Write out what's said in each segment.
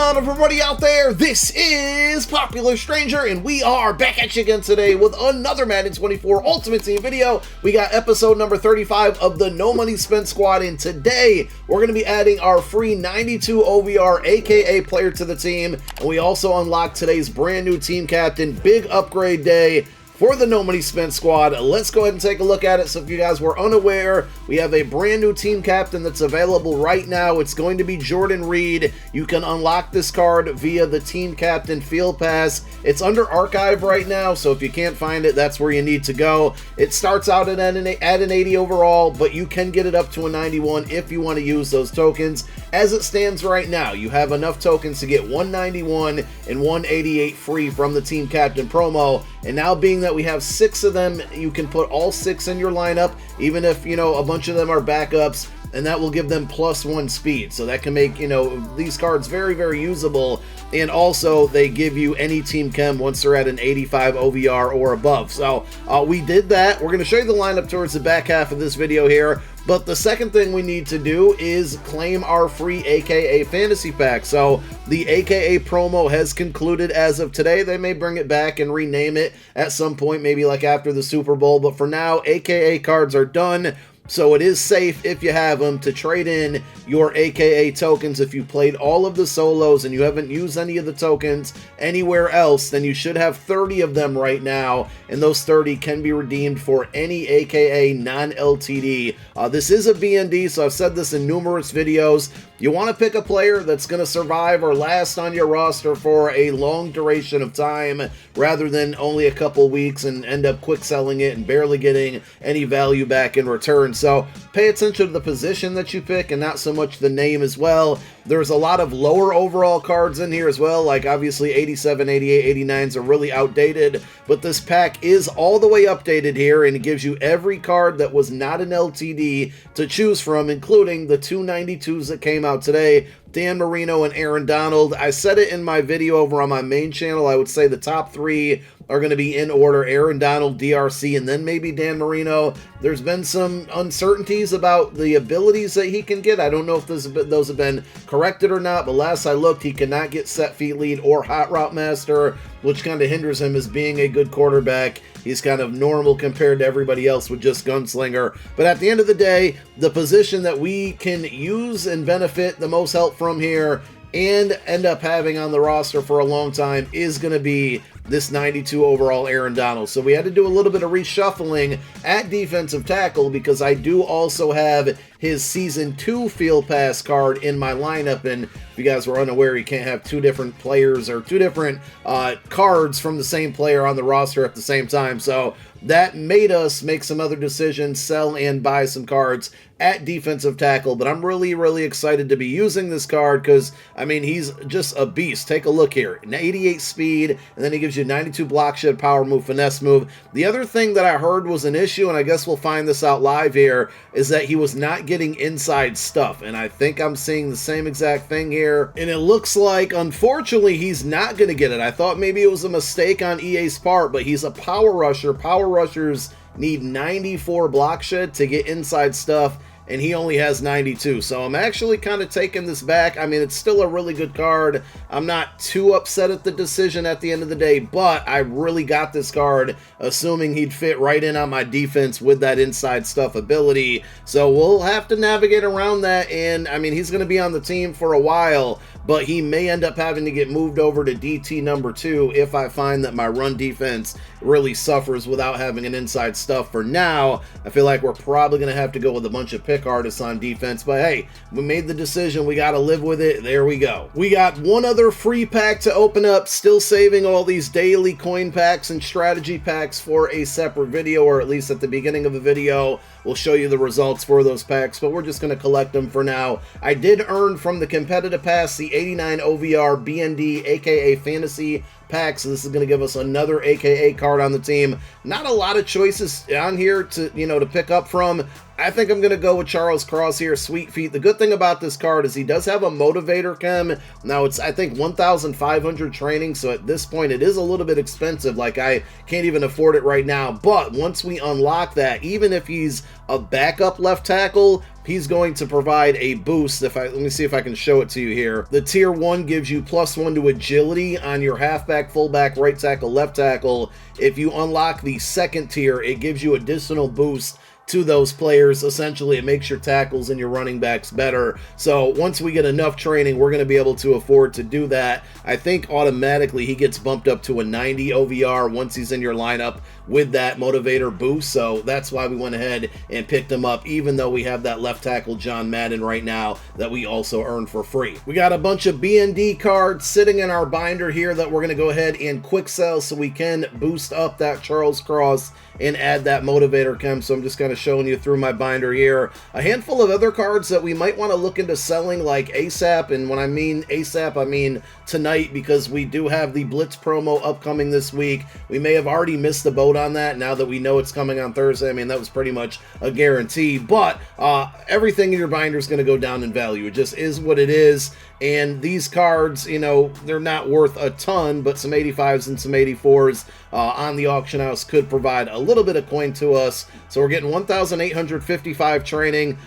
on, everybody out there? This is Popular Stranger, and we are back at you again today with another Madden 24 Ultimate Team video. We got episode number 35 of the No Money Spent Squad, and today we're going to be adding our free 92 OVR, aka player, to the team, and we also unlocked today's brand new team captain. Big upgrade day for the No Money Spent Squad. Let's go ahead and take a look at it. So if you guys were unaware, we have a brand new team captain that's available right now. It's going to be Jordan Reed. You can unlock this card via the team captain field pass. It's under archive right now, so if you can't find it, that's where you need to go. It starts out at an 80 overall, but you can get it up to a 91 if you want to use those tokens. As it stands right now, you have enough tokens to get 191 and 188 free from the team captain promo. And now, being that we have 6 of them, you can put all 6 in your lineup, even if, you know, a bunch of them are backups, and that will give them +1 speed. So that can make, you know, these cards very, very usable. And also, they give you any team chem once they're at an 85 OVR or above. So we did that. We're going to show you the lineup towards the back half of this video here. But the second thing we need to do is claim our free AKA fantasy pack. So the AKA promo has concluded as of today. They may bring it back and rename it at some point, maybe like after the Super Bowl. But for now, AKA cards are done. So it is safe, if you have them, to trade in your AKA tokens. If you played all of the solos and you haven't used any of the tokens anywhere else, then you should have 30 of them right now, and those 30 can be redeemed for any AKA non-LTD. This is a BND, so I've said this in numerous videos. You want to pick a player that's going to survive or last on your roster for a long duration of time, rather than only a couple weeks and end up quick selling it and barely getting any value back in return. So pay attention to the position that you pick and not so much the name as well. There's a lot of lower overall cards in here as well, like obviously 87, 88, 89s are really outdated, but this pack is all the way updated here, and it gives you every card that was not an LTD to choose from, including the 292s that came out today, Dan Marino and Aaron Donald. I said it in my video over on my main channel. I would say the top 3 are going to be in order: Aaron Donald, DRC, and then maybe Dan Marino. There's been some uncertainties about the abilities that he can get. I don't know if those have been corrected or not, but last I looked, he cannot get set feet lead or hot route master, which kind of hinders him as being a good quarterback. He's kind of normal compared to everybody else with just gunslinger. But at the end of the day, the position that we can use and benefit the most help from here and end up having on the roster for a long time is going to be this 92 overall Aaron Donald. So we had to do a little bit of reshuffling at defensive tackle, because I do also have his Season 2 Field Pass card in my lineup, and if you guys were unaware, you can't have 2 different players or 2 different cards from the same player on the roster at the same time. So that made us make some other decisions, sell and buy some cards at defensive tackle. But I'm really, really excited to be using this card because, I mean, he's just a beast. Take a look here. An 88 speed, and then he gives you 92 block shed, power move, finesse move. The other thing that I heard was an issue, and I guess we'll find this out live here, is that he was not getting inside stuff. And I think I'm seeing the same exact thing here. And it looks like, unfortunately, he's not going to get it. I thought maybe it was a mistake on EA's part, but he's a power rusher. Power rushers need 94 block shed to get inside stuff, and he only has 92. So I'm actually kind of taking this back. I mean, it's still a really good card. I'm not too upset at the decision at the end of the day, but I really got this card assuming he'd fit right in on my defense with that inside stuff ability. So we'll have to navigate around that, and I mean, he's going to be on the team for a while, but he may end up having to get moved over to DT number 2 if I find that my run defense really suffers without having an inside stuff. For now, I feel like we're probably going to have to go with a bunch of pick artists on defense, but hey, we made the decision. We got to live with it. There we go. We got one other free pack to open up, still saving all these daily coin packs and strategy packs for a separate video, or at least at the beginning of the video, we'll show you the results for those packs, but we're just going to collect them for now. I did earn from the competitive pass the 89 OVR BND, aka fantasy pack, so this is going to give us another AKA card on the team. Not a lot of choices on here to, you know, to pick up from. I think I'm going to go with Charles Cross here, Sweet Feet. The good thing about this card is he does have a motivator chem. Now, it's, I think, 1,500 training, so at this point, it is a little bit expensive. Like, I can't even afford it right now. But once we unlock that, even if he's a backup left tackle, he's going to provide a boost. Let me see if I can show it to you here. The tier 1 gives you +1 to agility on your halfback, fullback, right tackle, left tackle. If you unlock the second tier, it gives you additional boost to those players. Essentially, it makes your tackles and your running backs better. So once we get enough training, we're going to be able to afford to do that. I think automatically he gets bumped up to a 90 OVR once he's in your lineup with that motivator boost. So that's why we went ahead and picked him up, even though we have that left tackle John Madden right now that we also earned for free. We got a bunch of BND cards sitting in our binder here that we're going to go ahead and quick sell so we can boost up that Charles Cross and add that motivator chem. So I'm just kind of showing you through my binder here. A handful of other cards that we might want to look into selling like ASAP, and when I mean ASAP, I mean tonight, because we do have the Blitz promo upcoming this week. We may have already missed the boat on that now that we know it's coming on Thursday. I mean, that was pretty much a guarantee, but everything in your binder is going to go down in value. It just is what it is. And these cards, you know, they're not worth a ton, but some 85s and some 84s on the auction house could provide a little bit of coin to us. So we're getting 1,855 training.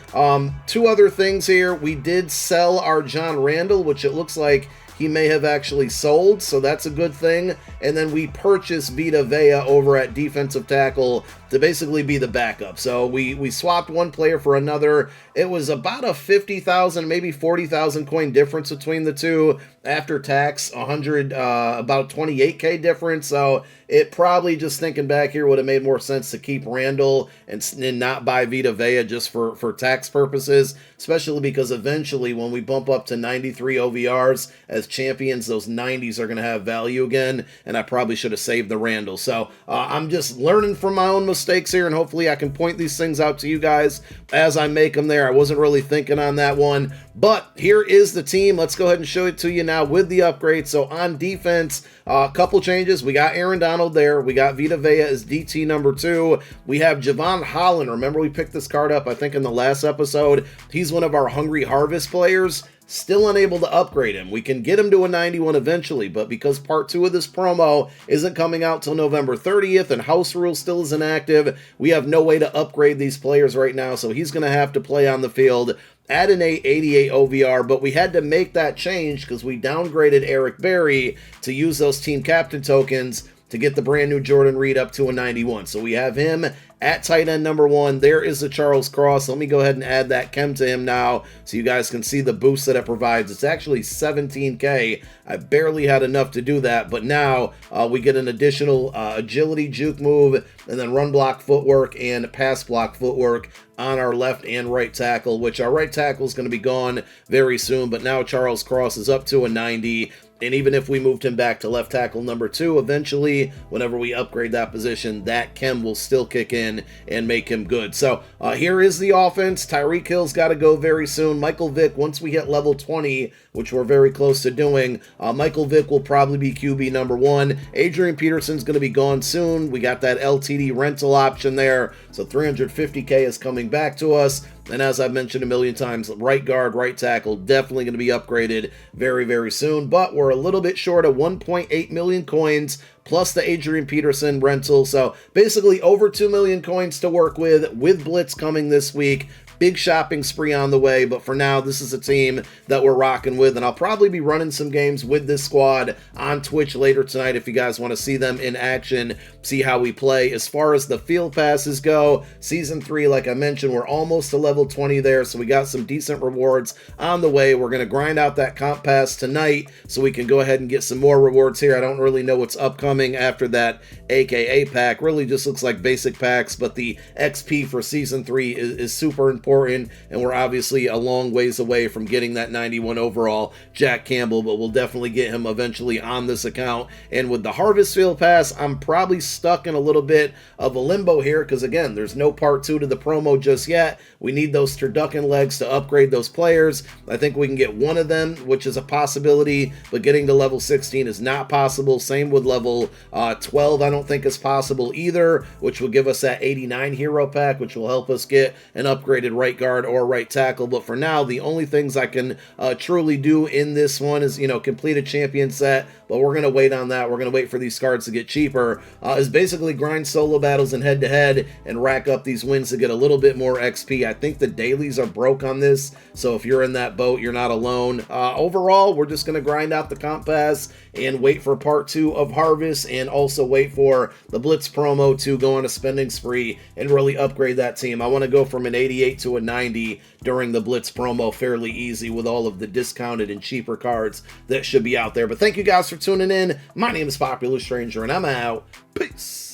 Two other things here. We did sell our John Randall, which it looks like he may have actually sold, so that's a good thing. And then we purchased Vita Vea over at defensive tackle to basically be the backup. So we swapped one player for another. It was about a 50,000, maybe 40,000 coin difference between the two after tax, about 28K difference. So it probably, just thinking back here, would have made more sense to keep Randall and not buy Vita Vea just for tax purposes, especially because eventually when we bump up to 93 OVRs as champions, those 90s are going to have value again, and I probably should have saved the Randall. So I'm just learning from my own mistakes here, and hopefully I can point these things out to you guys as I make them there. I wasn't really thinking on that one, but here is the team. Let's go ahead and show it to you now with the upgrade. So on defense, a couple changes. We got Aaron Donald there. We got Vita Vea as DT number 2. We have Javon Holland. Remember, we picked this card up, I think, in the last episode. He's one of our Hungry Harvest players. Still unable to upgrade him. We can get him to a 91 eventually, but because part 2 of this promo isn't coming out till November 30th and house rule still isn't active, we have no way to upgrade these players right now, so he's going to have to play on the field at an 88 OVR, but we had to make that change because we downgraded Eric Berry to use those team captain tokens to get the brand new Jordan Reed up to a 91. So we have him at tight end number 1. There is the Charles Cross. Let me go ahead and add that chem to him now so you guys can see the boost that it provides. It's actually 17K. I barely had enough to do that, but now we get an additional agility, juke move, and then run block footwork and pass block footwork on our left and right tackle, which our right tackle is going to be gone very soon, but now Charles Cross is up to a 90. And even if we moved him back to left tackle number 2, eventually, whenever we upgrade that position, that chem will still kick in and make him good. So here is the offense. Tyreek Hill's got to go very soon. Michael Vick, once we hit level 20, which we're very close to doing, Michael Vick will probably be QB number 1. Adrian Peterson's going to be gone soon. We got that LTD rental option there, so 350K is coming back to us. And as I've mentioned a million times, right guard, right tackle, definitely going to be upgraded very, very soon. But we're a little bit short of 1.8 million coins plus the Adrian Peterson rental. So basically over 2 million coins to work with Blitz coming this week. Big shopping spree on the way, but for now, this is a team that we're rocking with, and I'll probably be running some games with this squad on Twitch later tonight if you guys want to see them in action, see how we play. As far as the field passes go, Season 3, like I mentioned, we're almost to level 20 there, so we got some decent rewards on the way. We're going to grind out that comp pass tonight so we can go ahead and get some more rewards here. I don't really know what's upcoming after that AKA pack. Really just looks like basic packs, but the XP for Season 3 is super important. And we're obviously a long ways away from getting that 91 overall Jack Campbell, but we'll definitely get him eventually on this account. And with the Harvest Field Pass, I'm probably stuck in a little bit of a limbo here because, again, there's no part 2 to the promo just yet. We need those turducken legs to upgrade those players. I think we can get one of them, which is a possibility, but getting to level 16 is not possible. Same with level 12, I don't think is possible either, which will give us that 89 hero pack, which will help us get an upgraded upgraded right guard or right tackle. But for now, the only things I can truly do in this one is, you know, complete a champion set, but we're going to wait on that. We're going to wait for these cards to get cheaper, is basically grind solo battles and head-to-head and rack up these wins to get a little bit more XP. I think the dailies are broke on this, so if you're in that boat, you're not alone. Overall, we're just going to grind out the comp pass and wait for part 2 of Harvest, and also wait for the Blitz promo to go on a spending spree and really upgrade that team. I want to go from an 88 to a 90 during the Blitz promo fairly easy with all of the discounted and cheaper cards that should be out there. But thank you guys for tuning in. My name is Popular Stranger, and I'm out. Peace.